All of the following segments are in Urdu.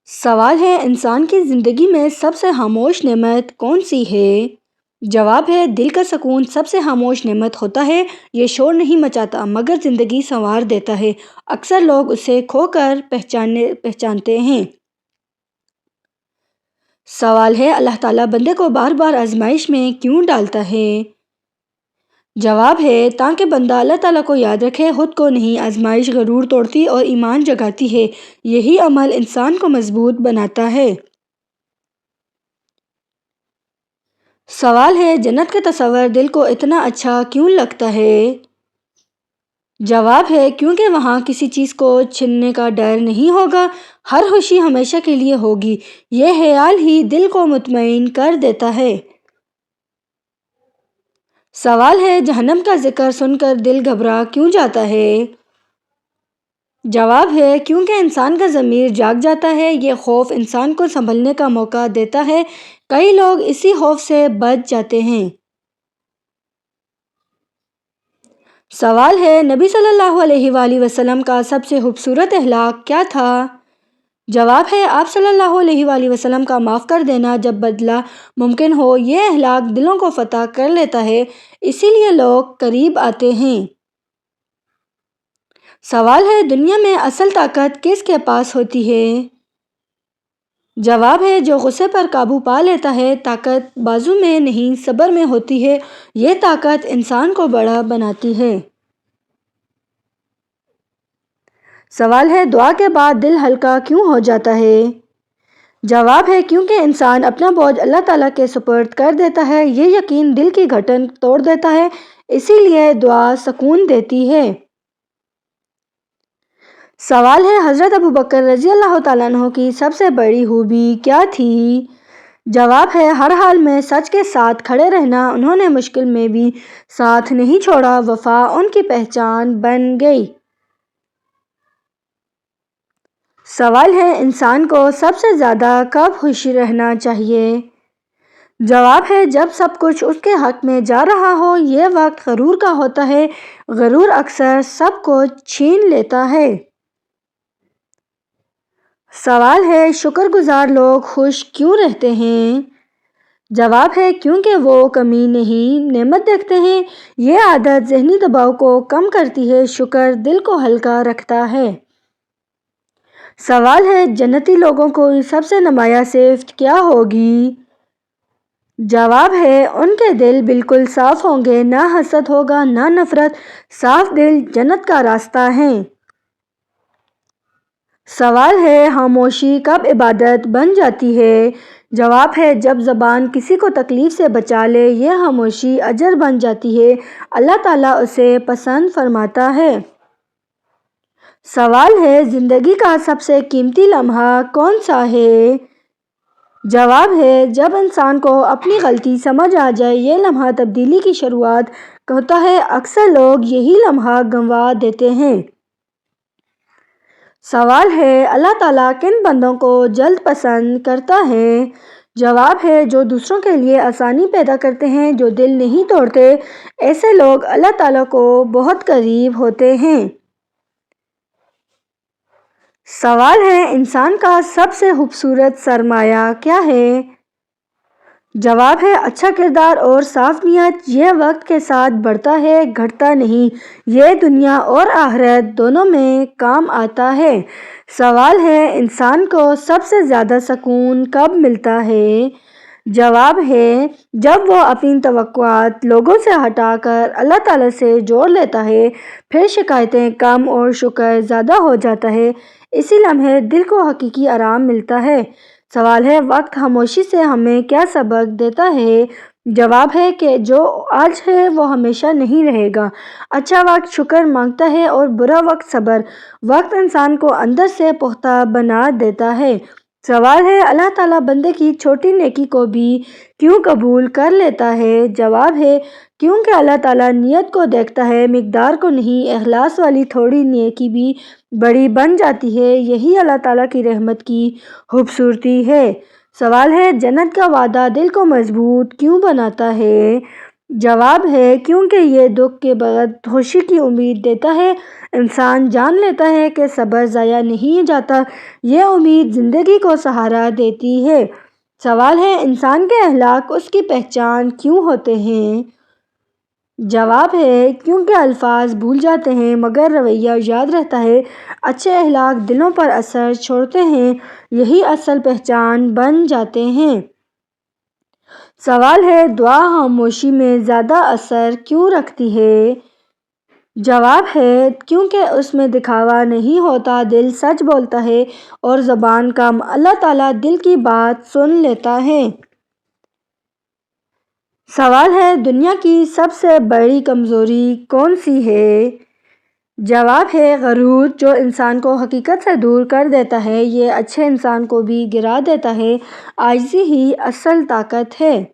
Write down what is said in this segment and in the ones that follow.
سوال ہے انسان کی زندگی میں سب سے خاموش نعمت کون سی ہے؟ جواب ہے دل کا سکون سب سے خاموش نعمت ہوتا ہے۔ یہ شور نہیں مچاتا مگر زندگی سنوار دیتا ہے۔ اکثر لوگ اسے کھو کر پہچانتے ہیں۔ سوال ہے اللہ تعالیٰ بندے کو بار بار آزمائش میں کیوں ڈالتا ہے؟ جواب ہے تاکہ بندہ اللہ تعالیٰ کو یاد رکھے، خود کو نہیں۔ آزمائش غرور توڑتی اور ایمان جگاتی ہے۔ یہی عمل انسان کو مضبوط بناتا ہے۔ سوال ہے جنت کا تصور دل کو اتنا اچھا کیوں لگتا ہے؟ جواب ہے کیونکہ وہاں کسی چیز کو چھننے کا ڈر نہیں ہوگا، ہر خوشی ہمیشہ کے لیے ہوگی۔ یہ خیال ہی دل کو مطمئن کر دیتا ہے۔ سوال ہے جہنم کا ذکر سن کر دل گھبرا کیوں جاتا ہے؟ جواب ہے کیونکہ انسان کا ضمیر جاگ جاتا ہے۔ یہ خوف انسان کو سنبھلنے کا موقع دیتا ہے۔ کئی لوگ اسی خوف سے بچ جاتے ہیں۔ سوال ہے نبی صلی اللہ علیہ وآلہ وسلم کا سب سے خوبصورت اخلاق کیا تھا؟ جواب ہے آپ صلی اللہ علیہ وآلہ وسلم کا معاف کر دینا جب بدلہ ممکن ہو۔ یہ اخلاق دلوں کو فتح کر لیتا ہے، اسی لیے لوگ قریب آتے ہیں۔ سوال ہے دنیا میں اصل طاقت کس کے پاس ہوتی ہے؟ جواب ہے جو غصے پر قابو پا لیتا ہے۔ طاقت بازو میں نہیں صبر میں ہوتی ہے۔ یہ طاقت انسان کو بڑا بناتی ہے۔ سوال ہے دعا کے بعد دل ہلکا کیوں ہو جاتا ہے؟ جواب ہے کیونکہ انسان اپنا بوجھ اللہ تعالیٰ کے سپرد کر دیتا ہے۔ یہ یقین دل کی گھٹن توڑ دیتا ہے، اسی لیے دعا سکون دیتی ہے۔ سوال ہے حضرت ابوبکر رضی اللہ تعالیٰ عنہ کی سب سے بڑی خوبی کیا تھی؟ جواب ہے ہر حال میں سچ کے ساتھ کھڑے رہنا۔ انہوں نے مشکل میں بھی ساتھ نہیں چھوڑا، وفا ان کی پہچان بن گئی۔ سوال ہے انسان کو سب سے زیادہ کب خوش رہنا چاہیے؟ جواب ہے جب سب کچھ اس کے حق میں جا رہا ہو۔ یہ وقت غرور کا ہوتا ہے، غرور اکثر سب کو چھین لیتا ہے۔ سوال ہے شکر گزار لوگ خوش کیوں رہتے ہیں؟ جواب ہے کیونکہ وہ کمی نہیں نعمت دیکھتے ہیں۔ یہ عادت ذہنی دباؤ کو کم کرتی ہے، شکر دل کو ہلکا رکھتا ہے۔ سوال ہے جنتی لوگوں کو سب سے نمایاں صفت کیا ہوگی؟ جواب ہے ان کے دل بالکل صاف ہوں گے، نہ حسد ہوگا نہ نفرت۔ صاف دل جنت کا راستہ ہے۔ سوال ہے خاموشی کب عبادت بن جاتی ہے؟ جواب ہے جب زبان کسی کو تکلیف سے بچا لے، یہ خاموشی اجر بن جاتی ہے، اللہ تعالیٰ اسے پسند فرماتا ہے۔ سوال ہے زندگی کا سب سے قیمتی لمحہ کون سا ہے؟ جواب ہے جب انسان کو اپنی غلطی سمجھ آ جائے، یہ لمحہ تبدیلی کی شروعات ہوتا ہے۔ اکثر لوگ یہی لمحہ گنوا دیتے ہیں۔ سوال ہے اللہ تعالیٰ کن بندوں کو جلد پسند کرتا ہے؟ جواب ہے جو دوسروں کے لیے آسانی پیدا کرتے ہیں، جو دل نہیں توڑتے۔ ایسے لوگ اللہ تعالیٰ کو بہت قریب ہوتے ہیں۔ سوال ہے انسان کا سب سے خوبصورت سرمایہ کیا ہے؟ جواب ہے اچھا کردار اور صاف نیت۔ یہ وقت کے ساتھ بڑھتا ہے، گھٹتا نہیں۔ یہ دنیا اور آخرت دونوں میں کام آتا ہے۔ سوال ہے انسان کو سب سے زیادہ سکون کب ملتا ہے؟ جواب ہے جب وہ اپنی توقعات لوگوں سے ہٹا کر اللہ تعالیٰ سے جوڑ لیتا ہے، پھر شکایتیں کم اور شکر زیادہ ہو جاتا ہے۔ اسی لمحے دل کو حقیقی آرام ملتا ہے۔ سوال ہے وقت خاموشی سے ہمیں کیا سبق دیتا ہے؟ جواب ہے کہ جو آج ہے وہ ہمیشہ نہیں رہے گا۔ اچھا وقت شکر مانگتا ہے اور برا وقت صبر۔ وقت انسان کو اندر سے پختہ بنا دیتا ہے۔ سوال ہے اللہ تعالیٰ بندے کی چھوٹی نیکی کو بھی کیوں قبول کر لیتا ہے؟ جواب ہے کیونکہ اللہ تعالیٰ نیت کو دیکھتا ہے، مقدار کو نہیں۔ اخلاص والی تھوڑی نیکی بھی بڑی بن جاتی ہے، یہی اللہ تعالیٰ کی رحمت کی خوبصورتی ہے۔ سوال ہے جنت کا وعدہ دل کو مضبوط کیوں بناتا ہے؟ جواب ہے کیونکہ یہ دکھ کے بعد خوشی کی امید دیتا ہے۔ انسان جان لیتا ہے کہ صبر ضائع نہیں جاتا، یہ امید زندگی کو سہارا دیتی ہے۔ سوال ہے انسان کے اخلاق اس کی پہچان کیوں ہوتے ہیں؟ جواب ہے کیونکہ الفاظ بھول جاتے ہیں مگر رویہ یاد رہتا ہے۔ اچھے اخلاق دلوں پر اثر چھوڑتے ہیں، یہی اصل پہچان بن جاتے ہیں۔ سوال ہے دعا خاموشی میں زیادہ اثر کیوں رکھتی ہے؟ جواب ہے کیونکہ اس میں دکھاوا نہیں ہوتا، دل سچ بولتا ہے اور زبان کم۔ اللہ تعالیٰ دل کی بات سن لیتا ہے۔ سوال ہے دنیا کی سب سے بڑی کمزوری کون سی ہے؟ جواب ہے غرور، جو انسان کو حقیقت سے دور کر دیتا ہے، یہ اچھے انسان کو بھی گرا دیتا ہے۔ عاجزی ہی اصل طاقت ہے۔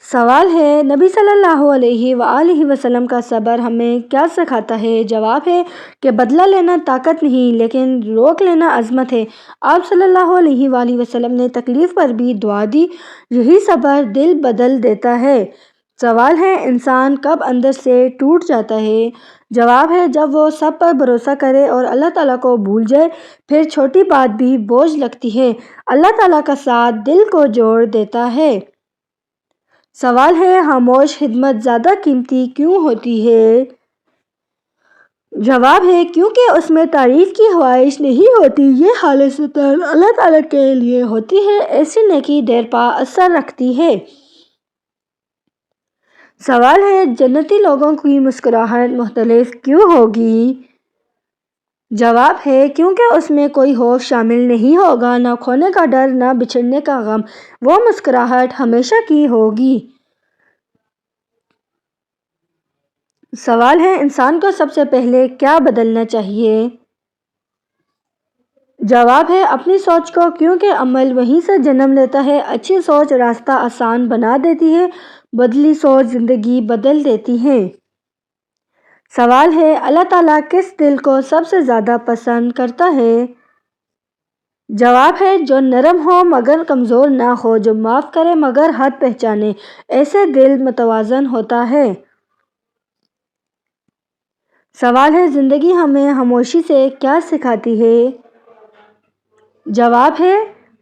سوال ہے نبی صلی اللہ علیہ وآلہ وسلم کا صبر ہمیں کیا سکھاتا ہے؟ جواب ہے کہ بدلہ لینا طاقت نہیں لیکن روک لینا عظمت ہے۔ آپ صلی اللہ علیہ وآلہ وسلم نے تکلیف پر بھی دعا دی، یہی صبر دل بدل دیتا ہے۔ سوال ہے انسان کب اندر سے ٹوٹ جاتا ہے؟ جواب ہے جب وہ سب پر بھروسہ کرے اور اللہ تعالیٰ کو بھول جائے، پھر چھوٹی بات بھی بوجھ لگتی ہے۔ اللہ تعالیٰ کا ساتھ دل کو جوڑ دیتا ہے۔ سوال ہے خاموش خدمت زیادہ قیمتی کیوں ہوتی ہے؟ جواب ہے کیونکہ اس میں تعریف کی خواہش نہیں ہوتی، یہ خالصتاً اللہ تعالیٰ کے لیے ہوتی ہے۔ ایسی نیکی دیر پا اثر رکھتی ہے۔ سوال ہے جنتی لوگوں کی مسکراہٹ مختلف کیوں ہوگی؟ جواب ہے کیونکہ اس میں کوئی خوف شامل نہیں ہوگا، نہ کھونے کا ڈر، نہ بچھڑنے کا غم، وہ مسکراہٹ ہمیشہ کی ہوگی۔ سوال ہے انسان کو سب سے پہلے کیا بدلنا چاہیے؟ جواب ہے اپنی سوچ کو، کیونکہ عمل وہیں سے جنم لیتا ہے۔ اچھی سوچ راستہ آسان بنا دیتی ہے، بدلی سوچ زندگی بدل دیتی ہے۔ سوال ہے اللہ تعالیٰ کس دل کو سب سے زیادہ پسند کرتا ہے؟ جواب ہے جو نرم ہو مگر کمزور نہ ہو، جو معاف کرے مگر حد پہچانے، ایسے دل متوازن ہوتا ہے۔ سوال ہے زندگی ہمیں خاموشی سے کیا سکھاتی ہے؟ جواب ہے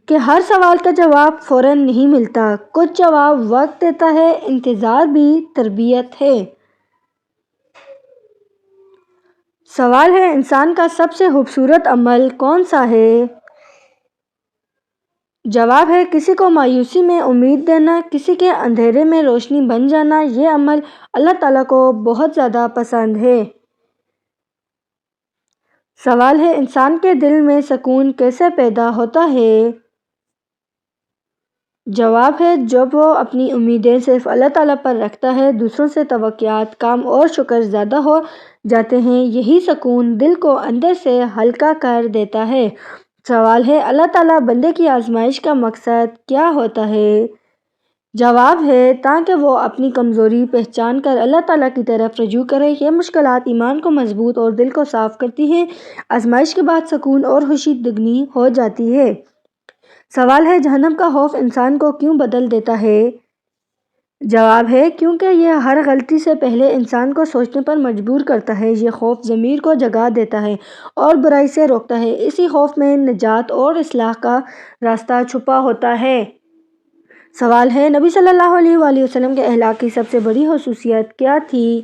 کہ ہر سوال کا جواب فوراً نہیں ملتا، کچھ جواب وقت دیتا ہے، انتظار بھی تربیت ہے۔ سوال ہے انسان کا سب سے خوبصورت عمل کون سا ہے؟ جواب ہے کسی کو مایوسی میں امید دینا، کسی کے اندھیرے میں روشنی بن جانا، یہ عمل اللہ تعالیٰ کو بہت زیادہ پسند ہے۔ سوال ہے انسان کے دل میں سکون کیسے پیدا ہوتا ہے؟ جواب ہے جب وہ اپنی امیدیں صرف اللہ تعالیٰ پر رکھتا ہے، دوسروں سے توقعات کم اور شکر زیادہ ہو جاتے ہیں، یہی سکون دل کو اندر سے ہلکا کر دیتا ہے۔ سوال ہے اللہ تعالیٰ بندے کی آزمائش کا مقصد کیا ہوتا ہے؟ جواب ہے تاکہ وہ اپنی کمزوری پہچان کر اللہ تعالیٰ کی طرف رجوع کرے، یہ مشکلات ایمان کو مضبوط اور دل کو صاف کرتی ہیں، آزمائش کے بعد سکون اور خوشی دگنی ہو جاتی ہے۔ سوال ہے جہنم کا خوف انسان کو کیوں بدل دیتا ہے؟ جواب ہے کیونکہ یہ ہر غلطی سے پہلے انسان کو سوچنے پر مجبور کرتا ہے، یہ خوف ضمیر کو جگا دیتا ہے اور برائی سے روکتا ہے، اسی خوف میں نجات اور اصلاح کا راستہ چھپا ہوتا ہے۔ سوال ہے نبی صلی اللہ علیہ وآلہ وسلم کے اخلاق کی سب سے بڑی خصوصیت کیا تھی؟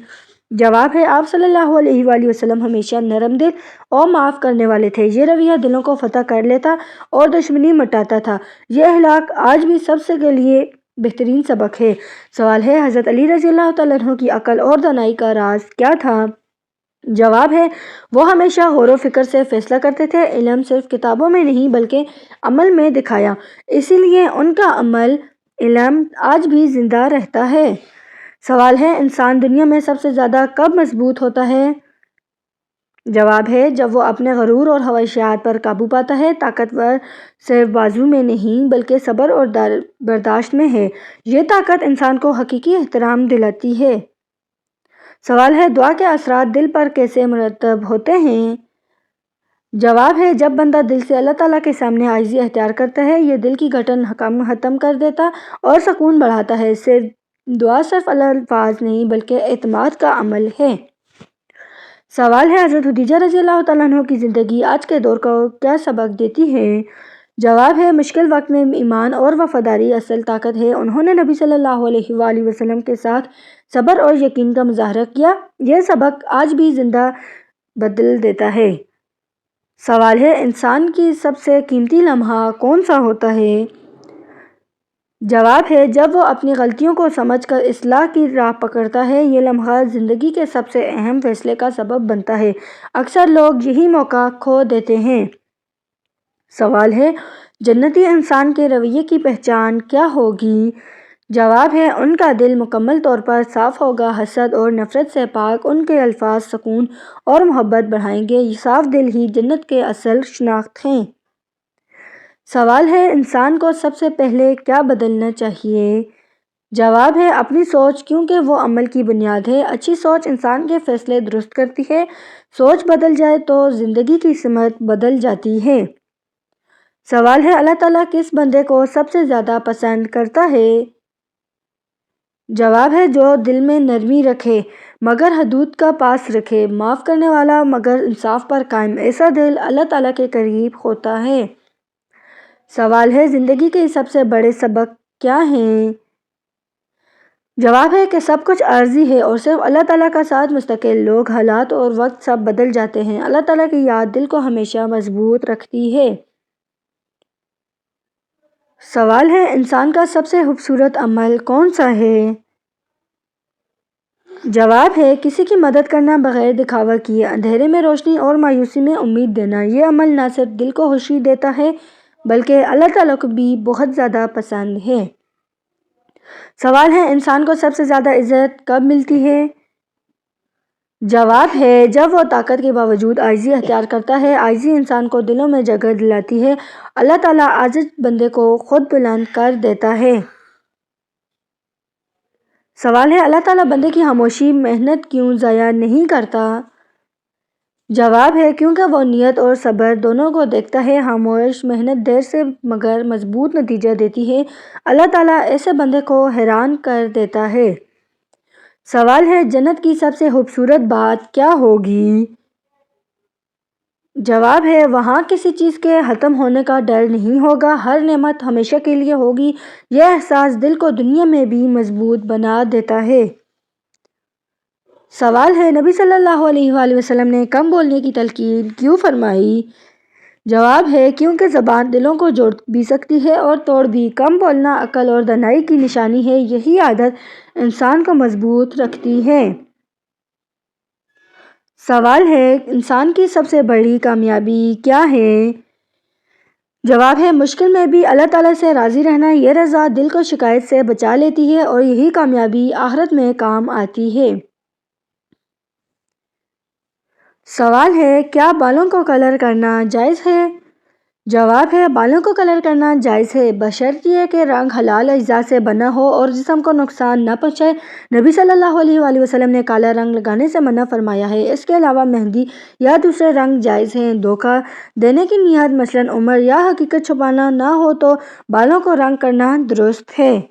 جواب ہے آپ صلی اللہ علیہ وآلہ وسلم ہمیشہ نرم دل اور معاف کرنے والے تھے، یہ رویہ دلوں کو فتح کر لیتا اور دشمنی مٹاتا تھا، یہ اخلاق آج بھی سب کے لیے بہترین سبق ہے۔ سوال ہے حضرت علی رضی اللہ تعالیٰ عنہ کی عقل اور دانائی کا راز کیا تھا؟ جواب ہے وہ ہمیشہ غور و فکر سے فیصلہ کرتے تھے، علم صرف کتابوں میں نہیں بلکہ عمل میں دکھایا، اسی لیے ان کا عمل علم آج بھی زندہ رہتا ہے۔ سوال ہے انسان دنیا میں سب سے زیادہ کب مضبوط ہوتا ہے؟ جواب ہے جب وہ اپنے غرور اور خواہشات پر قابو پاتا ہے، طاقتور صرف بازو میں نہیں بلکہ صبر اور برداشت میں ہے، یہ طاقت انسان کو حقیقی احترام دلاتی ہے۔ سوال ہے دعا کے اثرات دل پر کیسے مرتب ہوتے ہیں؟ جواب ہے جب بندہ دل سے اللہ تعالیٰ کے سامنے عاجزی اختیار کرتا ہے، یہ دل کی گھٹن ختم کر دیتا اور سکون بڑھاتا ہے، صرف دعا صرف الفاظ نہیں بلکہ اعتماد کا عمل ہے۔ سوال ہے، حضرت خدیجہ رضی اللہ تعالیٰ عنہ کی زندگی آج کے دور کو کیا سبق دیتی ہے؟ جواب ہے، مشکل وقت میں ایمان اور وفاداری اصل طاقت ہے۔ انہوں نے نبی صلی اللہ علیہ وآلہ وسلم کے ساتھ صبر اور یقین کا مظاہرہ کیا۔ یہ سبق آج بھی زندہ بدل دیتا ہے۔ سوال ہے، انسان کی سب سے قیمتی لمحہ کون سا ہوتا ہے؟ جواب ہے، جب وہ اپنی غلطیوں کو سمجھ کر اصلاح کی راہ پکڑتا ہے۔ یہ لمحہ زندگی کے سب سے اہم فیصلے کا سبب بنتا ہے۔ اکثر لوگ یہی موقع کھو دیتے ہیں۔ سوال ہے، جنتی انسان کے رویے کی پہچان کیا ہوگی؟ جواب ہے، ان کا دل مکمل طور پر صاف ہوگا، حسد اور نفرت سے پاک۔ ان کے الفاظ سکون اور محبت بڑھائیں گے۔ یہ صاف دل ہی جنت کے اصل شناخت ہیں۔ سوال ہے، انسان کو سب سے پہلے کیا بدلنا چاہیے؟ جواب ہے، اپنی سوچ، کیونکہ وہ عمل کی بنیاد ہے۔ اچھی سوچ انسان کے فیصلے درست کرتی ہے۔ سوچ بدل جائے تو زندگی کی سمت بدل جاتی ہے۔ سوال ہے، اللہ تعالیٰ کس بندے کو سب سے زیادہ پسند کرتا ہے؟ جواب ہے، جو دل میں نرمی رکھے مگر حدود کا پاس رکھے، معاف کرنے والا مگر انصاف پر قائم، ایسا دل اللہ تعالیٰ کے قریب ہوتا ہے۔ سوال ہے، زندگی کے سب سے بڑے سبق کیا ہیں؟ جواب ہے کہ سب کچھ عارضی ہے اور صرف اللہ تعالیٰ کا ساتھ مستقل۔ لوگ، حالات اور وقت سب بدل جاتے ہیں۔ اللہ تعالیٰ کی یاد دل کو ہمیشہ مضبوط رکھتی ہے۔ سوال ہے، انسان کا سب سے خوبصورت عمل کون سا ہے؟ جواب ہے، کسی کی مدد کرنا بغیر دکھاوا کیے، اندھیرے میں روشنی اور مایوسی میں امید دینا۔ یہ عمل نہ صرف دل کو خوشی دیتا ہے بلکہ اللہ تعالیٰ کو بھی بہت زیادہ پسند ہے۔ سوال ہے، انسان کو سب سے زیادہ عزت کب ملتی ہے؟ جواب ہے، جب وہ طاقت کے باوجود عاجزی اختیار کرتا ہے۔ عاجزی انسان کو دلوں میں جگہ دلاتی ہے۔ اللہ تعالیٰ عاجز بندے کو خود بلند کر دیتا ہے۔ سوال ہے، اللہ تعالیٰ بندے کی خاموشی محنت کیوں ضائع نہیں کرتا؟ جواب ہے، کیونکہ وہ نیت اور صبر دونوں کو دیکھتا ہے۔ خاموش محنت دیر سے مگر مضبوط نتیجہ دیتی ہے۔ اللہ تعالیٰ ایسے بندے کو حیران کر دیتا ہے۔ سوال ہے، جنت کی سب سے خوبصورت بات کیا ہوگی؟ جواب ہے، وہاں کسی چیز کے ختم ہونے کا ڈر نہیں ہوگا، ہر نعمت ہمیشہ کے لیے ہوگی۔ یہ احساس دل کو دنیا میں بھی مضبوط بنا دیتا ہے۔ سوال ہے، نبی صلی اللہ علیہ وآلہ وسلم نے کم بولنے کی تلقین کیوں فرمائی؟ جواب ہے، کیونکہ زبان دلوں کو جوڑ بھی سکتی ہے اور توڑ بھی۔ کم بولنا عقل اور دانائی کی نشانی ہے۔ یہی عادت انسان کو مضبوط رکھتی ہے۔ سوال ہے، انسان کی سب سے بڑی کامیابی کیا ہے؟ جواب ہے، مشکل میں بھی اللہ تعالیٰ سے راضی رہنا۔ یہ رضا دل کو شکایت سے بچا لیتی ہے اور یہی کامیابی آخرت میں کام آتی ہے۔ سوال ہے، کیا بالوں کو کلر کرنا جائز ہے؟ جواب ہے، بالوں کو کلر کرنا جائز ہے بشرطیہ کہ رنگ حلال اجزاء سے بنا ہو اور جسم کو نقصان نہ پہنچائے۔ نبی صلی اللہ علیہ وآلہ وسلم نے کالا رنگ لگانے سے منع فرمایا ہے۔ اس کے علاوہ مہندی یا دوسرے رنگ جائز ہیں۔ دھوکہ دینے کی نیت، مثلاً عمر یا حقیقت چھپانا نہ ہو تو بالوں کو رنگ کرنا درست ہے۔